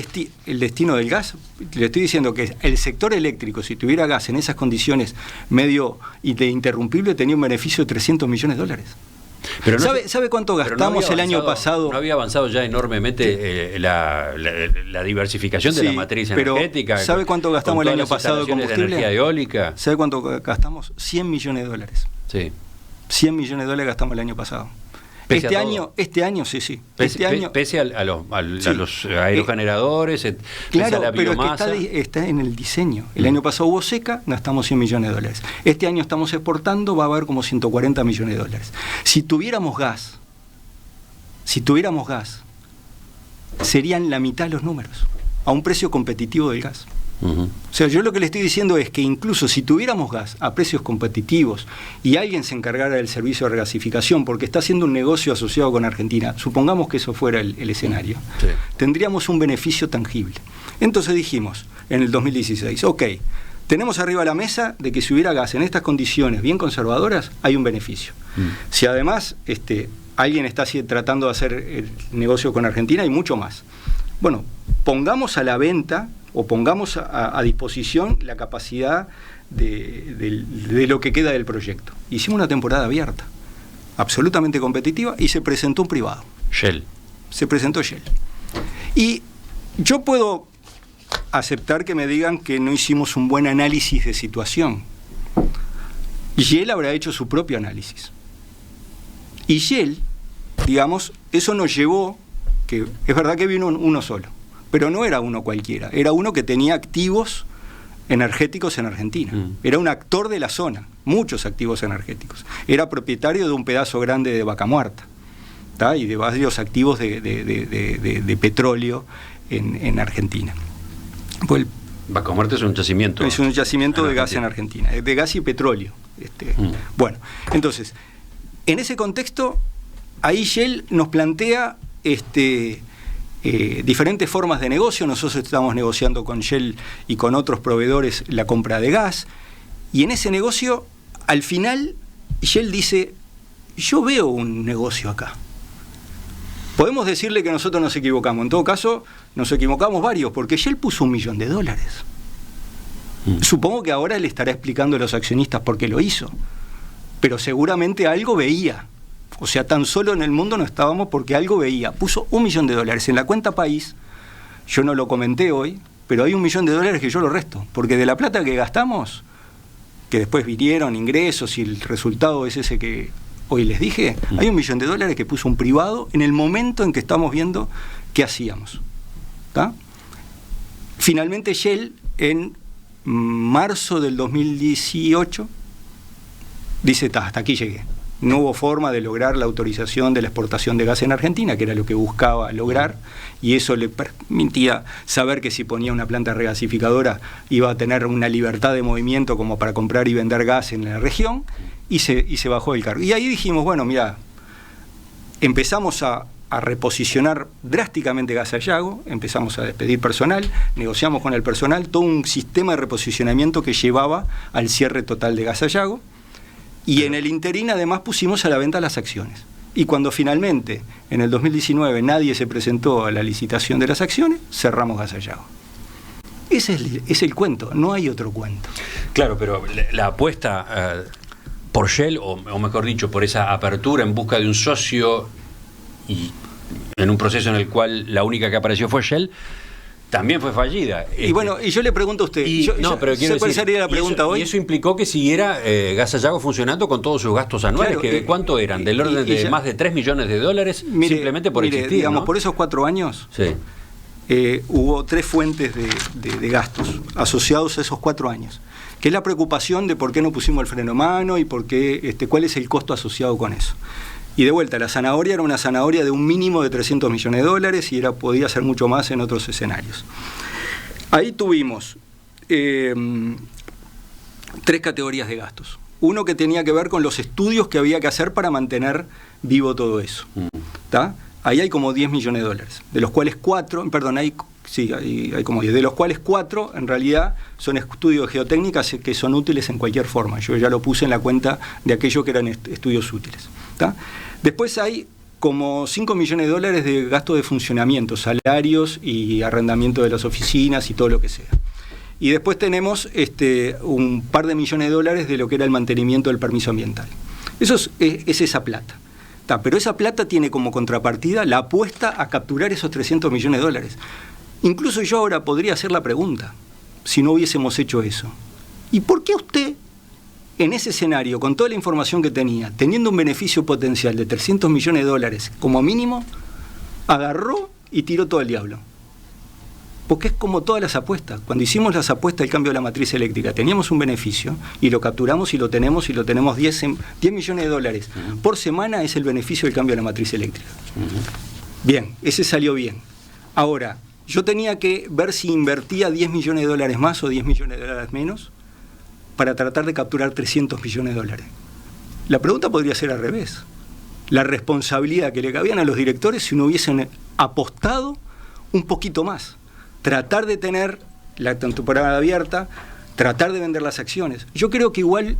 B: destino del gas, le estoy diciendo que el sector eléctrico, si tuviera gas en esas condiciones medio interrumpible, tenía un beneficio de $300 millones. Pero ¿Sabe cuánto gastamos el año pasado?
A: ¿No había avanzado ya enormemente la diversificación de la matriz energética?
B: ¿Sabe cuánto gastamos el año pasado de combustible?
A: De energía eólica.
B: ¿Sabe cuánto gastamos? $100 millones.
A: Sí.
B: $100 millones gastamos el año pasado. Este año sí.
A: Pese a los aerogeneradores,
B: claro,
A: pese a la biomasa.
B: Pero es que está en el diseño. El año pasado hubo seca, gastamos $100 millones. Este año estamos exportando, va a haber como $140 millones. Si tuviéramos gas, serían la mitad los números, a un precio competitivo del gas. O sea, yo lo que le estoy diciendo es que incluso si tuviéramos gas a precios competitivos y alguien se encargara del servicio de regasificación porque está haciendo un negocio asociado con Argentina, supongamos que eso fuera el escenario, tendríamos un beneficio tangible. Entonces dijimos en el 2016, ok, tenemos arriba la mesa de que si hubiera gas en estas condiciones bien conservadoras, hay un beneficio. Si además alguien está tratando de hacer el negocio con Argentina, hay mucho más. Bueno, pongamos a la venta o pongamos a disposición la capacidad de lo que queda del proyecto. Hicimos una temporada abierta, absolutamente competitiva, y se presentó un privado.
A: Shell.
B: Se presentó Shell. Y yo puedo aceptar que me digan que no hicimos un buen análisis de situación. Shell habrá hecho su propio análisis. Y Shell, digamos, eso nos llevó, que es verdad que vino uno solo, pero no era uno cualquiera, era uno que tenía activos energéticos en Argentina. Era un actor de la zona, muchos activos energéticos. Era propietario de un pedazo grande de Vaca Muerta, ¿tá? Y de varios activos de petróleo en Argentina. Pues
A: Vaca Muerta es un yacimiento.
B: Es un yacimiento de gas en Argentina, de gas y petróleo. Bueno, entonces, En ese contexto, ahí Shell nos plantea diferentes formas de negocio. Nosotros estamos negociando con Shell y con otros proveedores la compra de gas, y en ese negocio, al final, Shell dice: yo veo un negocio acá. Podemos decirle que nosotros nos equivocamos. En todo caso, nos equivocamos varios, porque Shell puso $1 millón. Supongo que ahora le estará explicando a los accionistas por qué lo hizo, pero seguramente algo veía. O sea, tan solo en el mundo no estábamos, porque algo veía. Puso $1 millón en la cuenta país. Yo no lo comenté hoy, pero hay $1 millón que yo lo resto, porque de la plata que gastamos, que después vinieron ingresos y el resultado es ese que hoy les dije, hay $1 millón que puso un privado en el momento en que estamos viendo qué hacíamos. ¿Tá? Finalmente Shell, en marzo del 2018, dice: hasta aquí llegué. No hubo forma de lograr la autorización de la exportación de gas en Argentina, que era lo que buscaba lograr, y eso le permitía saber que si ponía una planta regasificadora iba a tener una libertad de movimiento como para comprar y vender gas en la región, y se bajó del cargo. Y ahí dijimos: bueno, mira, empezamos a reposicionar drásticamente Gas Sayago, empezamos a despedir personal, negociamos con el personal todo un sistema de reposicionamiento que llevaba al cierre total de Gas Sayago. Y en el interín además pusimos a la venta las acciones. Y cuando finalmente, en el 2019, nadie se presentó a la licitación de las acciones, cerramos Gas Sayago. Ese es el cuento, no hay otro cuento.
A: Claro, pero la apuesta por Shell, o mejor dicho, por esa apertura en busca de un socio, y en un proceso en el cual la única que apareció fue Shell, también fue fallida.
B: Y bueno, y yo le pregunto a usted, ¿cuál sería la pregunta hoy?
A: Y eso implicó que siguiera Gas Sayago funcionando con todos sus gastos anuales, claro, que ¿cuánto eran? Del orden de más de $3 millones, simplemente por existir,
B: digamos,
A: ¿no?
B: Por esos 4 años, sí. Hubo 3 fuentes de gastos asociados a esos 4 años, que es la preocupación de por qué no pusimos el freno a mano y por qué, cuál es el costo asociado con eso. Y de vuelta, la zanahoria era una zanahoria de un mínimo de $300 millones y podía ser mucho más en otros escenarios. Ahí tuvimos 3 categorías de gastos. Uno que tenía que ver con los estudios que había que hacer para mantener vivo todo eso. ¿Tá? Ahí hay como $10 millones, de los cuales 4, hay como 10, de los cuales 4 en realidad son estudios de geotécnicas que son útiles en cualquier forma. Yo ya lo puse en la cuenta de aquellos que eran estudios útiles. ¿Tá? Después hay como $5 millones de gastos de funcionamiento, salarios y arrendamiento de las oficinas y todo lo que sea. Y después tenemos un par de millones de dólares de lo que era el mantenimiento del permiso ambiental. Eso es esa plata. Pero esa plata tiene como contrapartida la apuesta a capturar esos $300 millones. Incluso yo ahora podría hacer la pregunta, si no hubiésemos hecho eso: ¿y por qué usted, en ese escenario, con toda la información que tenía, teniendo un beneficio potencial de $300 millones como mínimo, agarró y tiró todo al diablo? Porque es como todas las apuestas. Cuando hicimos las apuestas del cambio de la matriz eléctrica, teníamos un beneficio y lo capturamos y lo tenemos $10 millones por semana, es el beneficio del cambio de la matriz eléctrica. Bien, ese salió bien. Ahora, yo tenía que ver si invertía $10 millones más o $10 millones menos para tratar de capturar $300 millones. La pregunta podría ser al revés. La responsabilidad que le cabían a los directores si no hubiesen apostado un poquito más. Tratar de tener la temporada abierta, tratar de vender las acciones. Yo creo que igual,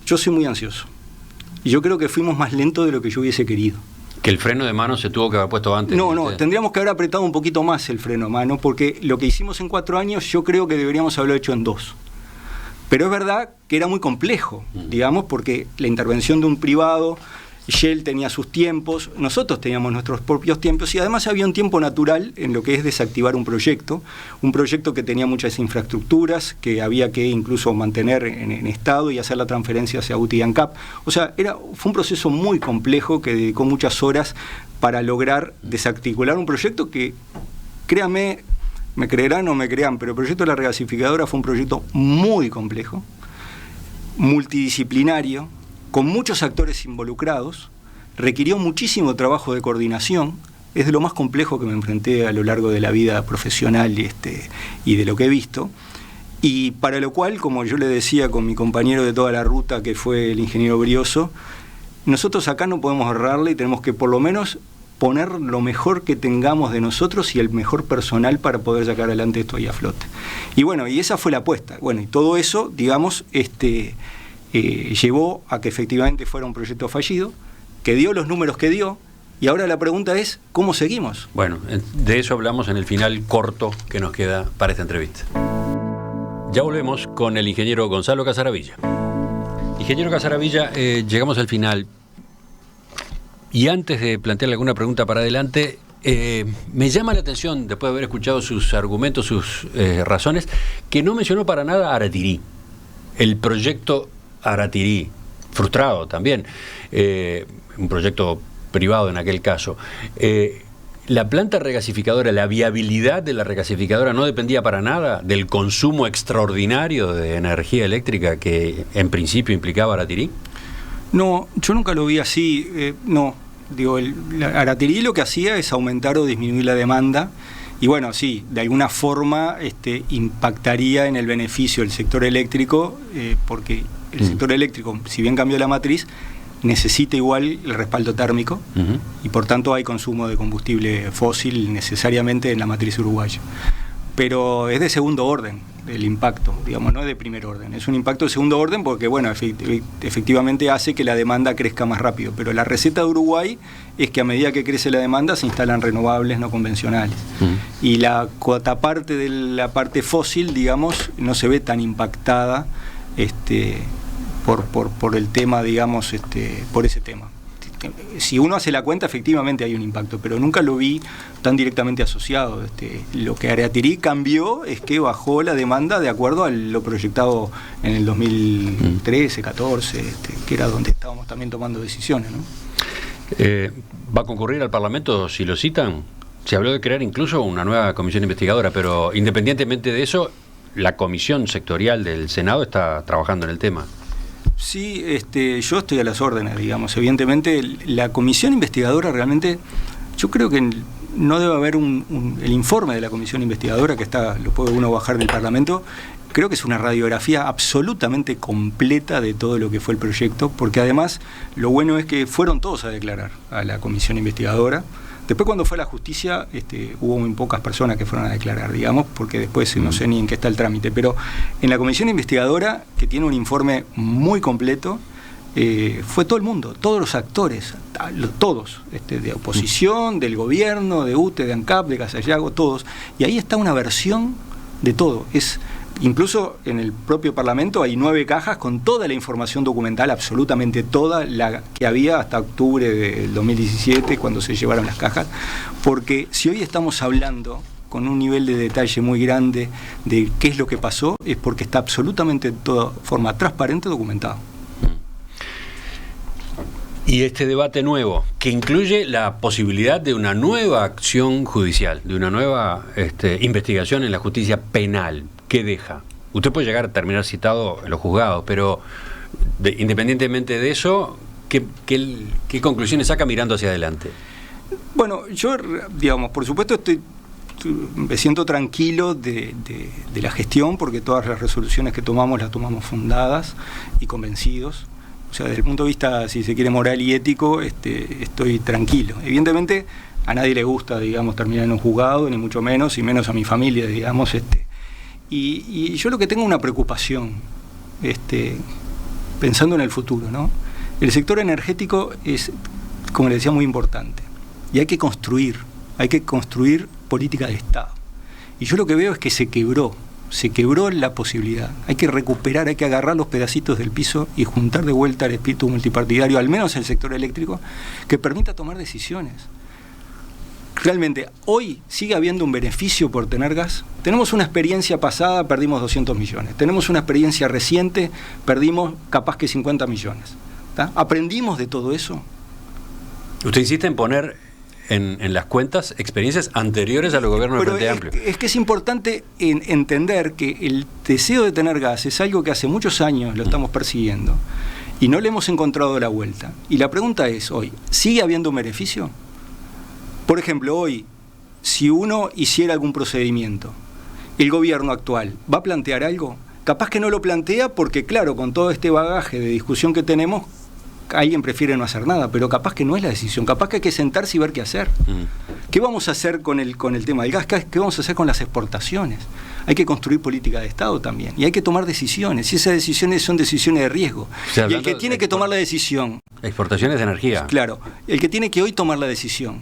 B: yo soy muy ansioso. Y yo creo que fuimos más lentos de lo que yo hubiese querido.
A: Que el freno de mano se tuvo que haber puesto antes.
B: No, tendríamos que haber apretado un poquito más el freno de mano, porque lo que hicimos en 4 años yo creo que deberíamos haberlo hecho en 2. Pero es verdad que era muy complejo, digamos, porque la intervención de un privado, Shell tenía sus tiempos, nosotros teníamos nuestros propios tiempos, y además había un tiempo natural en lo que es desactivar un proyecto que tenía muchas infraestructuras, que había que incluso mantener en estado y hacer la transferencia hacia UTI y ANCAP. O sea, fue un proceso muy complejo que dedicó muchas horas para lograr desarticular un proyecto que, créanme, me creerán o no me crean, pero el proyecto de la regasificadora fue un proyecto muy complejo, multidisciplinario, con muchos actores involucrados, requirió muchísimo trabajo de coordinación, es de lo más complejo que me enfrenté a lo largo de la vida profesional y de lo que he visto, y para lo cual, como yo le decía con mi compañero de toda la ruta, que fue el ingeniero Brioso, nosotros acá no podemos errarle y tenemos que por lo menos poner lo mejor que tengamos de nosotros y el mejor personal para poder sacar adelante esto ahí a flote. Y bueno, y esa fue la apuesta. Bueno, y todo eso, digamos, llevó a que efectivamente fuera un proyecto fallido, que dio los números que dio, y ahora la pregunta es, ¿cómo seguimos?
A: Bueno, de eso hablamos en el final corto que nos queda para esta entrevista. Ya volvemos con el ingeniero Gonzalo Casaravilla. Ingeniero Casaravilla, llegamos al final. Y antes de plantearle alguna pregunta para adelante, me llama la atención, después de haber escuchado sus argumentos, sus razones, que no mencionó para nada Aratirí, el proyecto Aratirí, frustrado también, un proyecto privado en aquel caso. La planta regasificadora, la viabilidad de la regasificadora no dependía para nada del consumo extraordinario de energía eléctrica que en principio implicaba Aratirí.
B: No, yo nunca lo vi así, no. Digo, Aratirí lo que hacía es aumentar o disminuir la demanda, y bueno, sí, de alguna forma impactaría en el beneficio del sector eléctrico, porque el sector eléctrico, si bien cambió la matriz, necesita igual el respaldo térmico, y por tanto hay consumo de combustible fósil necesariamente en la matriz uruguaya. Pero es de segundo orden el impacto, digamos, no es de primer orden. Es un impacto de segundo orden porque, bueno, efectivamente hace que la demanda crezca más rápido. Pero la receta de Uruguay es que a medida que crece la demanda se instalan renovables no convencionales. Y la cuota parte de la parte fósil, digamos, no se ve tan impactada por el tema, digamos, por ese tema. Si uno hace la cuenta, efectivamente hay un impacto, pero nunca lo vi tan directamente asociado. Lo que Aratirí cambió es que bajó la demanda de acuerdo a lo proyectado en el 2013, 14, que era donde estábamos también tomando decisiones, ¿no?
A: ¿Va a concurrir al Parlamento si lo citan? Se habló de crear incluso una nueva comisión investigadora, pero independientemente de eso, la comisión sectorial del Senado está trabajando en el tema.
B: Sí, yo estoy a las órdenes, digamos. Evidentemente, la comisión investigadora realmente, yo creo que no debe haber el informe de la comisión investigadora, que lo puede uno bajar del Parlamento. Creo que es una radiografía absolutamente completa de todo lo que fue el proyecto, porque además lo bueno es que fueron todos a declarar a la comisión investigadora. Después, cuando fue a la justicia, hubo muy pocas personas que fueron a declarar, digamos, porque después no sé ni en qué está el trámite. Pero en la comisión investigadora, que tiene un informe muy completo, fue todo el mundo, todos los actores, todos, de oposición, del gobierno, de UTE, de ANCAP, de Casayago, todos. Y ahí está una versión de todo. Incluso en el propio Parlamento hay 9 cajas con toda la información documental, absolutamente toda la que había hasta octubre del 2017, cuando se llevaron las cajas, porque si hoy estamos hablando con un nivel de detalle muy grande de qué es lo que pasó, es porque está absolutamente de toda forma transparente documentado.
A: Y este debate nuevo, que incluye la posibilidad de una nueva acción judicial, de una nueva investigación en la justicia penal, ¿qué deja? Usted puede llegar a terminar citado en los juzgados, pero independientemente de eso, ¿qué conclusiones saca mirando hacia adelante?
B: Bueno, yo, digamos, por supuesto me siento tranquilo de la gestión, porque todas las resoluciones que tomamos las tomamos fundadas y convencidos. O sea, desde el punto de vista, si se quiere, moral y ético, estoy tranquilo. Evidentemente, a nadie le gusta, digamos, terminar en un juzgado, ni mucho menos, y menos a mi familia, digamos. Y yo lo que tengo una preocupación, pensando en el futuro, ¿no? El sector energético es, como le decía, muy importante. Y hay que construir política de Estado. Y yo lo que veo es que se quebró la posibilidad. Hay que recuperar, hay que agarrar los pedacitos del piso y juntar de vuelta el espíritu multipartidario, al menos en el sector eléctrico, que permita tomar decisiones. Realmente, hoy sigue habiendo un beneficio por tener gas. Tenemos una experiencia pasada, perdimos 200 millones. Tenemos una experiencia reciente, perdimos capaz que 50 millones. ¿Tá? ¿Aprendimos de todo eso?
A: Usted insiste en poner en las cuentas experiencias anteriores a los gobiernos del Frente Amplio.
B: Es que es importante entender que el deseo de tener gas es algo que hace muchos años lo estamos persiguiendo y no le hemos encontrado la vuelta. Y la pregunta es hoy, ¿sigue habiendo un beneficio? Por ejemplo, hoy, si uno hiciera algún procedimiento, ¿el gobierno actual va a plantear algo? Capaz que no lo plantea porque, claro, con todo este bagaje de discusión que tenemos, alguien prefiere no hacer nada, pero capaz que no es la decisión, capaz que hay que sentarse y ver qué hacer. ¿Qué vamos a hacer con el tema del gas? ¿Qué vamos a hacer con las exportaciones? Hay que construir política de Estado también, y hay que tomar decisiones, y esas decisiones son decisiones de riesgo.
A: O sea,
B: y el que tiene que tomar la decisión...
A: Exportaciones de energía.
B: Claro, el que tiene que hoy tomar la decisión,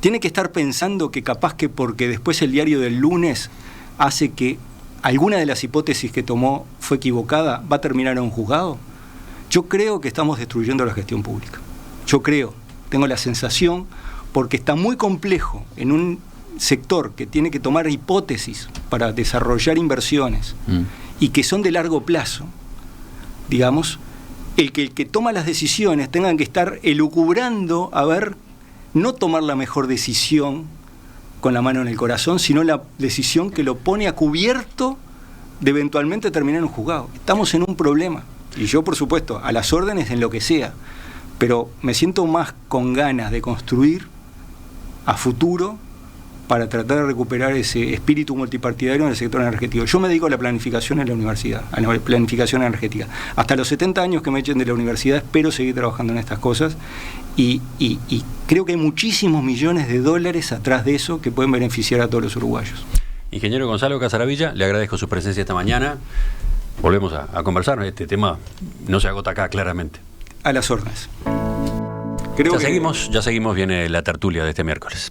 B: tiene que estar pensando que capaz que porque después el diario del lunes hace que alguna de las hipótesis que tomó fue equivocada, va a terminar en un juzgado. Yo creo que estamos destruyendo la gestión pública. Yo creo, tengo la sensación, porque está muy complejo en un sector que tiene que tomar hipótesis para desarrollar inversiones y que son de largo plazo, digamos, el que toma las decisiones tengan que estar elucubrando a ver, no tomar la mejor decisión con la mano en el corazón, sino la decisión que lo pone a cubierto de eventualmente terminar en un juzgado. Estamos en un problema. Y yo, por supuesto, a las órdenes en lo que sea, pero me siento más con ganas de construir a futuro para tratar de recuperar ese espíritu multipartidario en el sector energético. Yo me dedico a la planificación en la universidad, a la planificación energética. Hasta los 70 años que me echen de la universidad espero seguir trabajando en estas cosas y creo que hay muchísimos millones de dólares atrás de eso que pueden beneficiar a todos los uruguayos.
A: Ingeniero Gonzalo Casaravilla, le agradezco su presencia esta mañana. Volvemos a conversar. Este tema no se agota acá, claramente.
B: A las órdenes.
A: Ya seguimos, viene la tertulia de este miércoles.